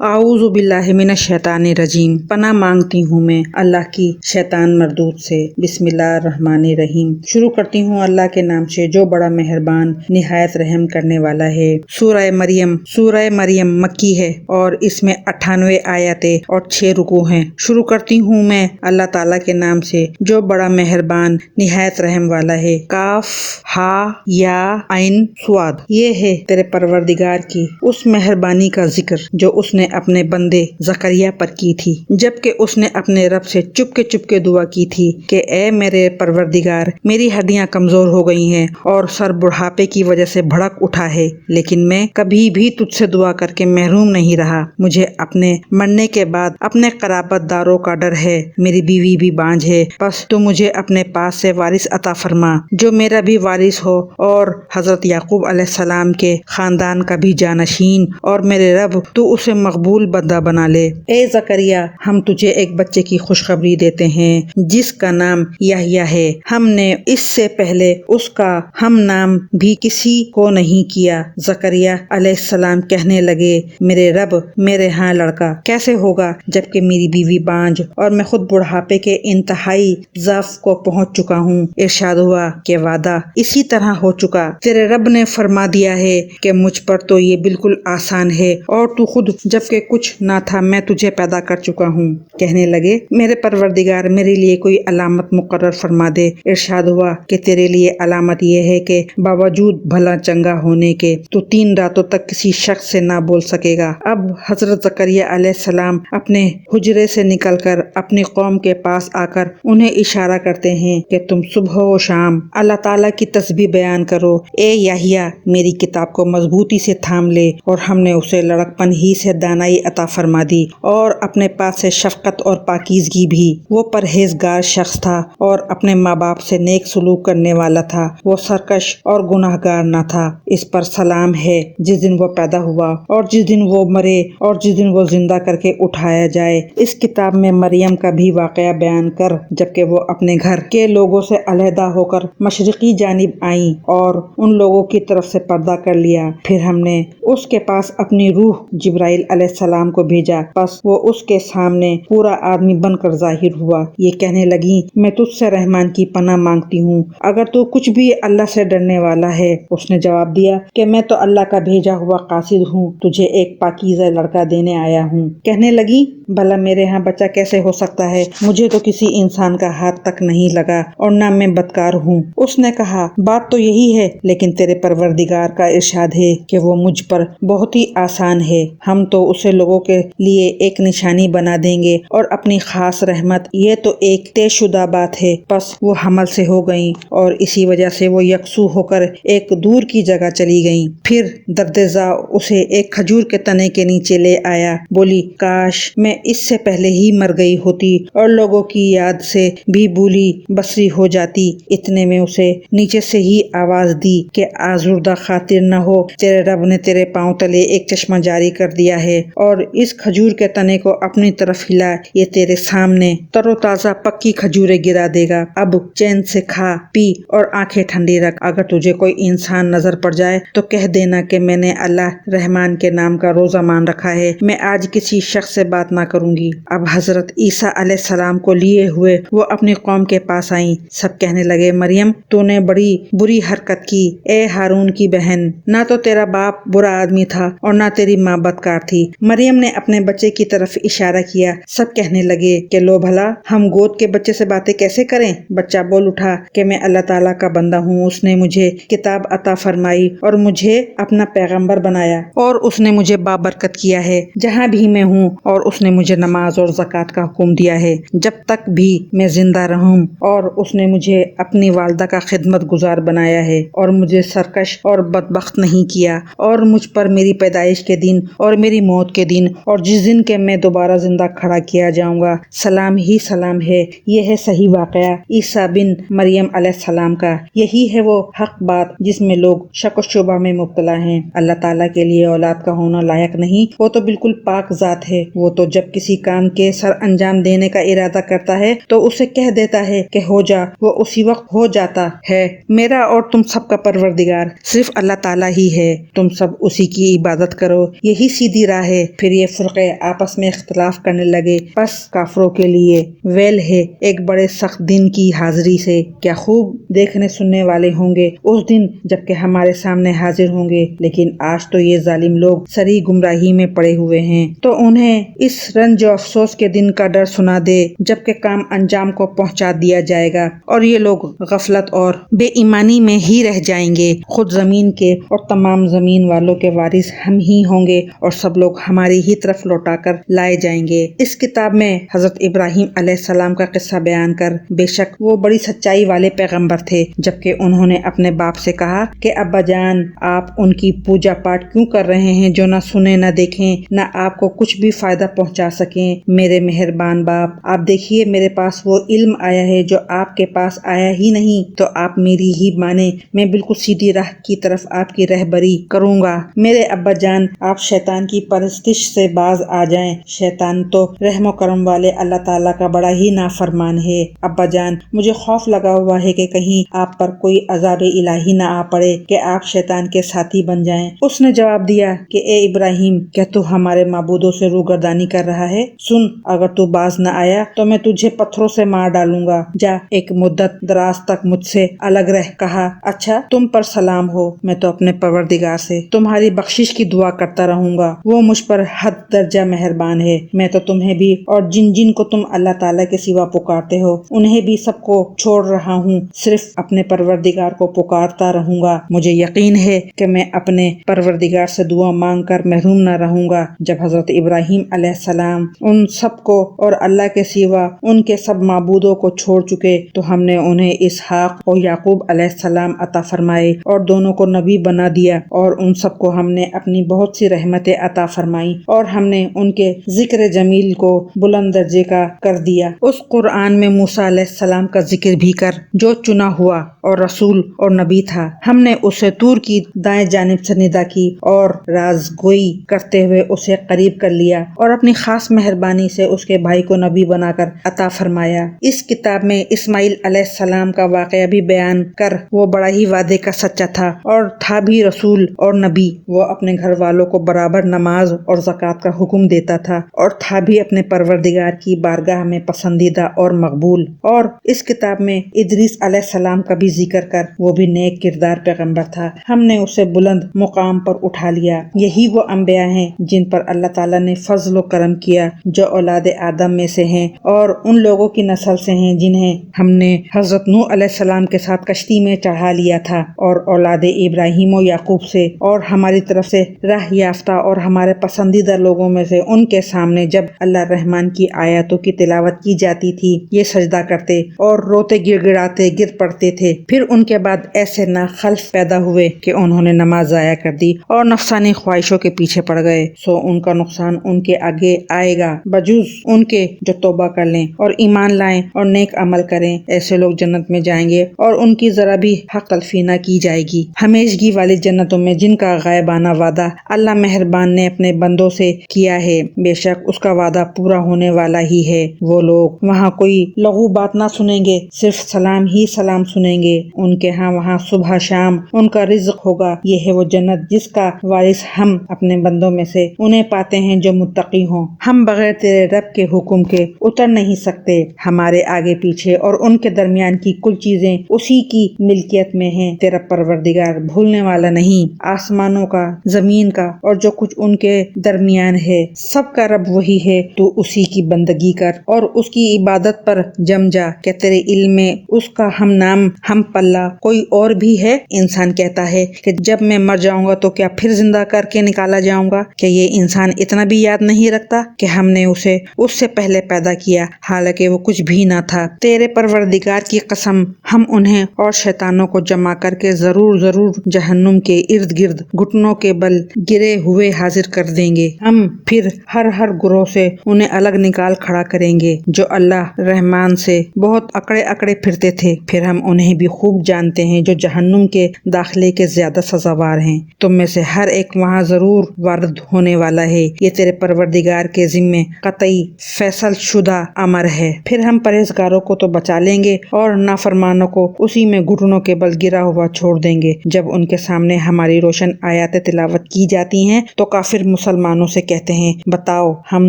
اعوذ باللہ من الشیطان الرجیم، پناہ مانگتی ہوں میں اللہ کی شیطان مردود سے۔ بسم اللہ الرحمن الرحیم، شروع کرتی ہوں اللہ کے نام سے جو بڑا مہربان نہایت رحم کرنے والا ہے۔ سورہ مریم مکی ہے اور اس میں 98 آیتیں اور 6 رکوع ہیں۔ شروع کرتی ہوں میں اللہ تعالیٰ کے نام سے جو بڑا مہربان نہایت رحم والا ہے۔ کاف ہا یا عین صاد، یہ ہے تیرے پروردگار کی اس مہربانی کا ذکر جو اس نے اپنے بندے زکریا پر کی تھی، جبکہ اس نے اپنے رب سے چپ کے دعا کی تھی کہ اے میرے پروردگار، میری ہڈیاں کمزور ہو گئی ہیں اور سر بڑھاپے کی وجہ سے بھڑک اٹھا ہے، لیکن میں کبھی بھی تجھ سے دعا کر کے محروم نہیں رہا۔ مجھے اپنے مرنے کے بعد اپنے قرابت داروں کا ڈر ہے، میری بیوی بھی بانجھ ہے، بس تو مجھے اپنے پاس سے وارث عطا فرما جو میرا بھی وارث ہو اور حضرت یعقوب علیہ السلام کے خاندان کا بھی جانشین، اور میرے رب تو اسے مقبول بندہ بنا لے۔ اے زکریا، ہم تجھے ایک بچے کی خوشخبری دیتے ہیں جس کا نام یحییٰ ہے۔ ہم نے اس سے پہلے اس کا ہم نام بھی کسی کو نہیں کیا۔ زکریا علیہ السلام کہنے لگے، میرے رب، میرے ہاں لڑکا کیسے ہوگا جبکہ میری بیوی بانجھ اور میں خود بڑھاپے کے انتہائی ضعف کو پہنچ چکا ہوں۔ ارشاد ہوا کہ وعدہ اسی طرح ہو چکا، تیرے رب نے فرما دیا ہے کہ مجھ پر تو یہ بالکل آسان ہے، اور تو خود جبکہ کچھ نہ تھا میں تجھے پیدا کر چکا ہوں۔ کہنے لگے، میرے پروردگار، میرے لیے کوئی علامت مقرر فرما دے۔ ارشاد ہوا کہ تیرے لیے علامت یہ ہے کہ باوجود بھلا چنگا ہونے کے تو 3 راتوں تک کسی شخص سے نہ بول سکے گا۔ اب حضرت زکریا علیہ السلام اپنے حجرے سے نکل کر اپنی قوم کے پاس آ کر انہیں اشارہ کرتے ہیں کہ تم صبح و شام اللہ تعالیٰ کی تسبیح بیان کرو۔ اے یحییٰ، میری کتاب کو مضبوطی سے تھام لے، اور ہم نے اسے لڑکپن ہی سے دانائی عطا فرما دی اور اپنے پاس سے شفقت اور پاکیزگی بھی۔ وہ پرہیزگار شخص تھا اور اپنے ماں باپ سے نیک سلوک کرنے والا تھا، وہ سرکش اور گناہ گار نہ تھا۔ اس پر سلام ہے جس دن وہ پیدا ہوا اور جس دن وہ مرے اور جس دن وہ زندہ کر کے اٹھایا جائے۔ اس کتاب میں مریم کا بھی واقعہ بیان کر جبکہ وہ اپنے گھر کے لوگوں سے علیحدہ ہو کر مشرقی جانب آئیں اور ان لوگوں کی طرف سے پردہ کر لیا۔ پھر ہم نے اس کے پاس اپنی روح جبرائیل علیہ السلام کو بھیجا، پس وہ اس کے سامنے پورا آدمی بن کر ظاہر ہوا۔ یہ کہنے لگی، میں تجھ سے رحمان کی پناہ مانگتی ہوں اگر تو کچھ بھی اللہ سے ڈرنے والا ہے۔ اس نے جواب دیا کہ میں تو اللہ کا بھیجا ہوا قاصد ہوں، تجھے ایک پاکیزہ لڑکا دینے آیا ہوں۔ کہنے لگی، بھلا میرے ہاں بچہ کیسے ہو سکتا ہے؟ مجھے تو کسی انسان کا ہاتھ تک نہیں لگا اور نہ میں بدکار ہوں۔ اس نے کہا، بات تو یہی ہے، لیکن تیرے پروردگار کا ارشاد ہے کہ وہ مجھ پر بہت ہی آسان ہے، ہم تو اسے لوگوں کے لیے ایک نشانی بنا دیں گے اور اپنی خاص رحمت، یہ تو ایک طے شدہ بات ہے۔ پس وہ حمل سے ہو گئیں اور اسی وجہ سے وہ یکسو ہو کر ایک دور کی جگہ چلی گئیں۔ پھر دردزا اسے ایک کھجور کے تنے کے نیچے لے آیا، بولی، کاش میں اس سے پہلے ہی مر گئی ہوتی اور لوگوں کی یاد سے بھی بولی بصری ہو جاتی۔ اتنے میں اسے نیچے سے ہی آواز دی کہ آزردہ خاطر نہ ہو، تیرے رب نے تیرے پاؤں تلے ایک چشمہ جاری کر دیا ہے اور اس کھجور کے تنے کو اپنی طرف ہلا، یہ تیرے سامنے تر و تازہ پکی کھجوریں گرا دے گا۔ اب چین سے کھا پی اور آنکھیں ٹھنڈی رکھ، اگر تجھے کوئی انسان نظر پڑ جائے تو کہہ دینا کہ میں نے اللہ رحمان کے نام کا روزہ مان رکھا ہے، میں آج کسی شخص سے بات نہ کروں گی۔ اب حضرت عیسیٰ علیہ السلام کو لیے ہوئے وہ اپنی قوم کے پاس آئیں۔ سب کہنے لگے، مریم تو نے بڑی بری حرکت کی، اے ہارون کی بہن، نہ تو تیرا باپ برا آدمی تھا اور نہ تیری ماں بدکار تھی۔ مریم نے اپنے بچے کی طرف اشارہ کیا۔ سب کہنے لگے کہ لو بھلا، ہم گود کے بچے سے باتیں کیسے کریں؟ بچہ بول اٹھا کہ میں اللہ تعالیٰ کا بندہ ہوں، اس نے مجھے کتاب عطا فرمائی اور مجھے اپنا پیغمبر بنایا، اور اس نے مجھے بابرکت کیا ہے جہاں بھی میں ہوں، اور اس نے مجھے نماز اور زکوٰۃ کا حکم دیا ہے جب تک بھی میں زندہ رہوں، اور اس نے مجھے اپنی والدہ کا خدمت گزار بنایا ہے اور مجھے سرکش اور بدبخت نہیں کیا، اور مجھ پر میری پیدائش کے دن اور میری موت کے دن اور جس دن کے میں دوبارہ زندہ کھڑا کیا جاؤں گا سلام ہی سلام ہے۔ یہ ہے صحیح واقعہ عیسیٰ بن مریم علیہ السلام کا، یہی ہے وہ حق بات جس میں لوگ شک و شبہ میں مبتلا ہیں۔ اللہ تعالیٰ کے لیے اولاد کا ہونا لائق نہیں، وہ تو بالکل پاک ذات ہے، وہ تو جب کسی کام کے سر انجام دینے کا ارادہ کرتا ہے تو اسے کہہ دیتا ہے کہ ہو جا، وہ اسی وقت ہو جاتا ہے۔ میرا اور تم سب کا پروردگار صرف اللہ تعالیٰ ہی ہے، تم سب اسی کی عبادت کرو، یہی سیدھی راہ ہے۔ پھر یہ فرقے آپس میں اختلاف کرنے لگے۔ پس کافروں کے لیے ویل ہے ایک بڑے سخت دن کی حاضری سے، کیا خوب دیکھنے سننے والے ہوں گے اس دن جبکہ ہمارے سامنے حاضر ہوں گے، لیکن آج تو یہ ظالم لوگ سری گمراہی میں پڑے ہوئے ہیں۔ تو انہیں اس رنج و افسوس کے دن کا ڈر سنا دے جبکہ کام انجام کو پہنچا دیا جائے گا اور یہ لوگ غفلت اور بے ایمانی میں ہی رہ جائیں گے۔ خود زمین کے اور تمام زمین والوں کے وارث ہم ہی ہوں گے اور سب لوگ ہماری ہی طرف لوٹا کر لائے جائیں گے۔ اس کتاب میں حضرت ابراہیم علیہ السلام کا قصہ بیان کر بے شک وہ بڑی سچائی والے پیغمبر تھے، جبکہ انہوں نے اپنے باپ سے کہا کہ ابا جان، آپ ان کی پوجا پاٹ کیوں کر رہے ہیں جو نہ سنیں نہ دیکھیں نہ آپ کو کچھ بھی فائدہ پہنچا سکیں؟ میرے مہربان باپ، آپ دیکھیے میرے پاس وہ علم آیا ہے جو آپ کے پاس آیا ہی نہیں، تو آپ میری ہی مانیں، میں بالکل سیدھی راہ کی طرف آپ کی رہبری کروں گا۔ میرے ابا جان، آپ شیطان کی پرستش سے باز آ جائیں، شیطان تو رحم و کرم والے اللہ تعالیٰ کا بڑا ہی نافرمان ہے۔ ابا جان، مجھے خوف لگا ہوا ہے کہ کہیں آپ پر کوئی عذاب الہی نہ آ پڑے کہ آپ شیطان کے ساتھی بن جائیں۔ اس نے جواب دیا کہ اے ابراہیم، کیا تو ہمارے معبودوں سے روگردانی کر رہا ہے؟ سن، اگر تو باز نہ آیا تو میں تجھے پتھروں سے مار ڈالوں گا۔ جا، ایک مدت دراز تک مجھ سے الگ رہ۔ کہا، اچھا، تم پر سلام ہو، میں تو اپنے پروردگار سے تمہاری بخشش کی دعا کرتا رہوں گا، وہ مجھ پر حد درجہ مہربان ہے۔ میں تو تمہیں بھی اور جن جن کو تم اللہ تعالیٰ کے سوا پکارتے ہو انہیں بھی سب کو چھوڑ رہا ہوں، صرف اپنے پروردگار کو پکارتا رہوں گا۔ مجھے یقین ہے کہ میں اپنے پروردگار سے دعا مانگ کر محروم نہ رہوں گا۔ جب حضرت ابراہیم علیہ السلام ان سب کو اور اللہ کے سوا ان کے سب معبودوں کو چھوڑ چکے تو ہم نے انہیں اسحاق اور یعقوب علیہ السلام عطا فرمائے اور دونوں کو نبی بنا دیا، اور ان سب کو ہم نے اپنی بہت سی رحمتیں عطا فرمائی اور ہم نے ان کے ذکر جمیل کو بلند درجے کا کر دیا۔ اس قرآن میں موسیٰ علیہ السلام کا ذکر بھی کر جو چنا ہوا اور رسول اور نبی تھا۔ ہم نے اسے طور کی دائیں جانب سے ندا کی اور راز گوئی کرتے ہوئے اسے قریب کر لیا اور اپنی خاص مہربانی سے اس کے بھائی کو نبی بنا کر عطا فرمایا۔ اس کتاب میں اسماعیل علیہ السلام کا واقعہ بھی بیان کر وہ بڑا ہی وعدے کا سچا تھا اور تھا بھی رسول اور نبی۔ وہ اپنے گھر والوں کو برابر نماز اور زکوٰۃ کا حکم دیتا تھا اور تھا بھی اپنے پروردگار کی بارگاہ میں پسندیدہ اور مقبول۔ اور اس کتاب میں ادریس علیہ السلام کا بھی ذکر کر وہ بھی نیک کردار پیغمبر تھا، ہم نے اسے بلند مقام پر اٹھا لیا۔ یہی وہ انبیاء ہیں جن پر اللہ تعالیٰ نے فضل و کرم کیا، جو اولاد آدم میں سے ہیں اور ان لوگوں کی نسل سے ہیں جنہیں ہم نے حضرت نوح علیہ السلام کے ساتھ کشتی میں چڑھا لیا تھا، اور اولاد ابراہیم و یعقوب سے، اور ہماری طرف سے راہ یافتہ اور ہمارے پسندیدہ لوگوں میں سے ان کے سامنے جب اللہ رحمان کی آیاتوں کی تلاوت کی جاتی تھی یہ سجدہ کرتے اور روتے گر گڑاتے گر پڑتے تھے۔ پھر ان کے بعد ایسے ناخلف پیدا ہوئے کہ انہوں نے نماز ضائع کر دی اور نفسانی خواہشوں کے پیچھے پڑ گئے، سو ان کا نقصان ان کے آگے آئے گا، بجز ان کے جو توبہ کر لیں اور ایمان لائیں اور نیک عمل کریں، ایسے لوگ جنت میں جائیں گے اور ان کی ذرا بھی حق تلفی نہ کی جائے گی۔ ہمیشگی والی جنتوں میں جن کا غائبانہ وعدہ اللہ مہربان نے اپنے بندوں سے کیا ہے، بے شک اس کا وعدہ پورا ہونے والا ہی ہے۔ وہ لوگ وہاں کوئی لغو بات نہ سنیں گے، صرف سلام ہی سلام سنیں گے۔ ان کے ہاں وہاں صبح شام ان کا رزق ہوگا۔ یہ ہے وہ جنت جس کا وارث ہم اپنے بندوں میں سے انہیں پاتے ہیں جو متقی ہوں۔ ہم بغیر تیرے رب کے حکم کے اتر نہیں سکتے، ہمارے آگے پیچھے اور ان کے درمیان کی کل چیزیں اسی کی ملکیت میں ہیں۔ تیرا پروردگار بھولنے والا نہیں، آسمانوں کا، زمین کا اور جو کچھ ان کے درمیان ہے سب کا رب وہی ہے، تو اسی کی بندگی کر اور اس کی عبادت پر جم جا۔ کہ تیرے علم میں اس کا ہم نام ہم پلہ کوئی اور بھی ہے؟ انسان کہتا ہے کہ جب میں مر جاؤں گا تو کیا پھر زندہ کر کے نکالا جاؤں گا؟ کہ یہ انسان اتنا بھی یاد نہیں رکھتا کہ ہم نے اسے اس سے پہلے پیدا کیا حالانکہ وہ کچھ بھی نہ تھا۔ تیرے پروردگار کی قسم، ہم انہیں اور شیطانوں کو جمع کر کے ضرور جہنم کے ارد گرد گھٹنوں کے بل گرے ہوئے حاضر کر دیں گے۔ ہم پھر ہر گروہ سے انہیں الگ نکال کھڑا کریں گے جو اللہ رحمان سے بہت اکڑے پھرتے تھے، پھر ہم انہیں بھی خوب جانتے ہیں جو جہنم کے داخلے کے زیادہ سزاوار ہیں۔ تم میں سے ہر ایک وہاں ضرور وارد ہونے والا ہے، یہ تیرے پروردگار کے ذمے قطعی فیصل شدہ امر ہے۔ پھر ہم پرہیزگاروں کو تو بچا لیں گے اور نافرمانوں کو اسی میں گھٹنوں کے بل گرا ہوا چھوڑ دیں گے۔ جب ان کے سامنے ہماری روشن آیات تلاوت کی جاتی ہیں تو کافر مسلمانوں سے کہتے ہیں بتاؤ ہم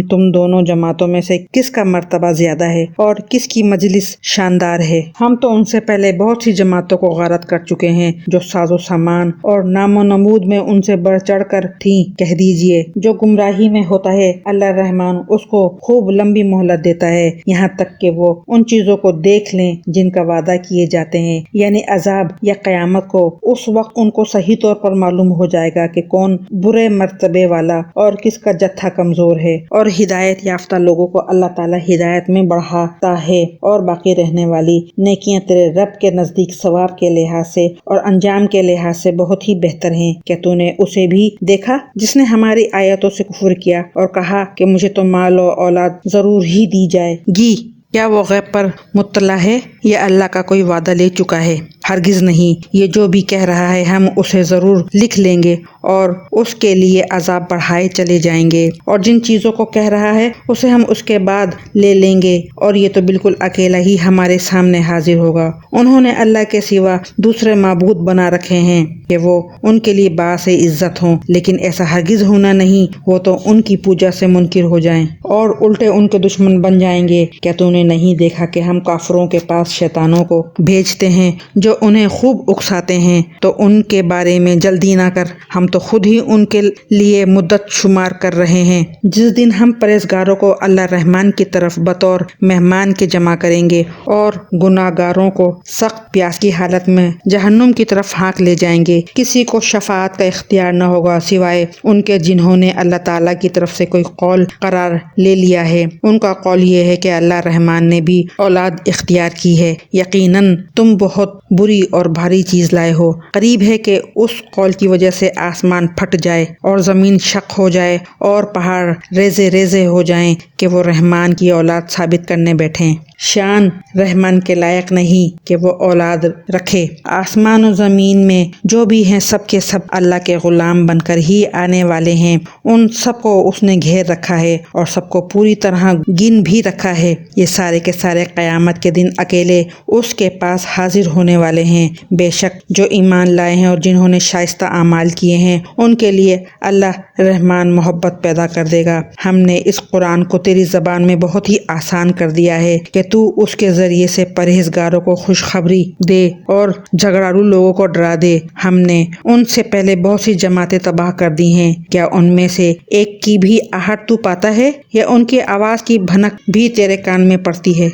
تم دونوں جماعتوں میں سے کس کا مرتبہ زیادہ ہے اور کس کی مجلس شاندار ہے؟ ہم تو ان سے پہلے بہت سی جماعتوں کو غارت کر چکے ہیں جو ساز و سامان اور نام و نمود میں ان سے بڑھ چڑھ کر تھیں۔ کہہ دیجئے جو گمراہی میں ہوتا ہے اللہ رحمان اس کو خوب لمبی مہلت دیتا ہے یہاں تک کہ وہ ان چیزوں کو دیکھ لیں جن کا وعدہ کیے جاتے ہیں، یعنی عذاب یا قیامت کو۔ اس وقت ان کو صحیح طور پر معلوم ہو جائے گا کہ کون برے مرتبے والا اور کس کا جتھا کمزور ہے۔ اور ہدایت یافتہ لوگوں کو اللہ تعالیٰ ہدایت میں بڑھاتا ہے اور باقی رہنے والی نیکیاں تیرے رب کے نزدیک ثواب کے لحاظ سے اور انجام کے لحاظ سے بہت ہی بہتر ہیں۔ کیا تو نے اسے بھی دیکھا جس نے ہماری آیتوں سے کفر کیا اور کہا کہ مجھے تو مال و اولاد ضرور ہی دی جائے گی؟ کیا وہ غیب پر مطلع ہے یا اللہ کا کوئی وعدہ لے چکا ہے؟ ہرگز نہیں، یہ جو بھی کہہ رہا ہے ہم اسے ضرور لکھ لیں گے اور اس کے لیے عذاب بڑھائے چلے جائیں گے، اور جن چیزوں کو کہہ رہا ہے اسے ہم اس کے بعد لے لیں گے، اور یہ تو بالکل اکیلا ہی ہمارے سامنے حاضر ہوگا۔ انہوں نے اللہ کے سوا دوسرے معبود بنا رکھے ہیں کہ وہ ان کے لیے باعث عزت ہوں، لیکن ایسا ہرگز ہونا نہیں، وہ تو ان کی پوجا سے منکر ہو جائیں اور الٹے ان کے دشمن بن جائیں گے۔ کیا تو نے نہیں دیکھا کہ ہم کافروں کے پاس شیطانوں کو بھیجتے ہیں جو انہیں خوب اکساتے ہیں؟ تو ان کے بارے میں جلدی نہ کر، ہم تو خود ہی ان کے لیے مدت شمار کر رہے ہیں۔ جس دن ہم پرہیزگاروں کو اللہ رحمان کی طرف بطور مہمان کے جمع کریں گے اور گناہ گاروں کو سخت پیاس کی حالت میں جہنم کی طرف ہانک لے جائیں گے، کسی کو شفاعت کا اختیار نہ ہوگا سوائے ان کے جنہوں نے اللہ تعالیٰ کی طرف سے کوئی قول قرار لے لیا ہے۔ ان کا قول یہ ہے کہ اللہ رحمان نے بھی اولاد اختیار کی ہے، یقیناً تم بہت بری اور بھاری چیز لائے ہو۔ قریب ہے کہ اس قول کی وجہ سے آسمان پھٹ جائے اور زمین شق ہو جائے اور پہاڑ ریزے ریزے ہو جائیں کہ وہ رحمان کی اولاد ثابت کرنے بیٹھیں۔ شان رحمان کے لائق نہیں کہ وہ اولاد رکھے۔ آسمان و زمین میں جو بھی ہیں سب کے سب اللہ کے غلام بن کر ہی آنے والے ہیں۔ ان سب کو اس نے گھیر رکھا ہے اور سب کو پوری طرح گن بھی رکھا ہے۔ یہ سارے کے سارے قیامت کے دن اکیلے اس کے پاس حاضر ہونے والے ہیں۔ بے شک جو ایمان لائے ہیں اور جنہوں نے شائستہ اعمال کیے ہیں ان کے لیے اللہ رحمان محبت پیدا کر دے گا۔ ہم نے اس قرآن کو تیری زبان میں بہت ہی آسان کر دیا ہے کہ تو اس کے ذریعے سے پرہیزگاروں کو خوشخبری دے اور جھگڑالو لوگوں کو ڈرا دے۔ ہم نے ان سے پہلے بہت سی جماعتیں تباہ کر دی ہیں، کیا ان میں سے ایک کی بھی آہٹ تو پاتا ہے یا ان کی آواز کی بھنک بھی تیرے کان میں پڑتی ہے؟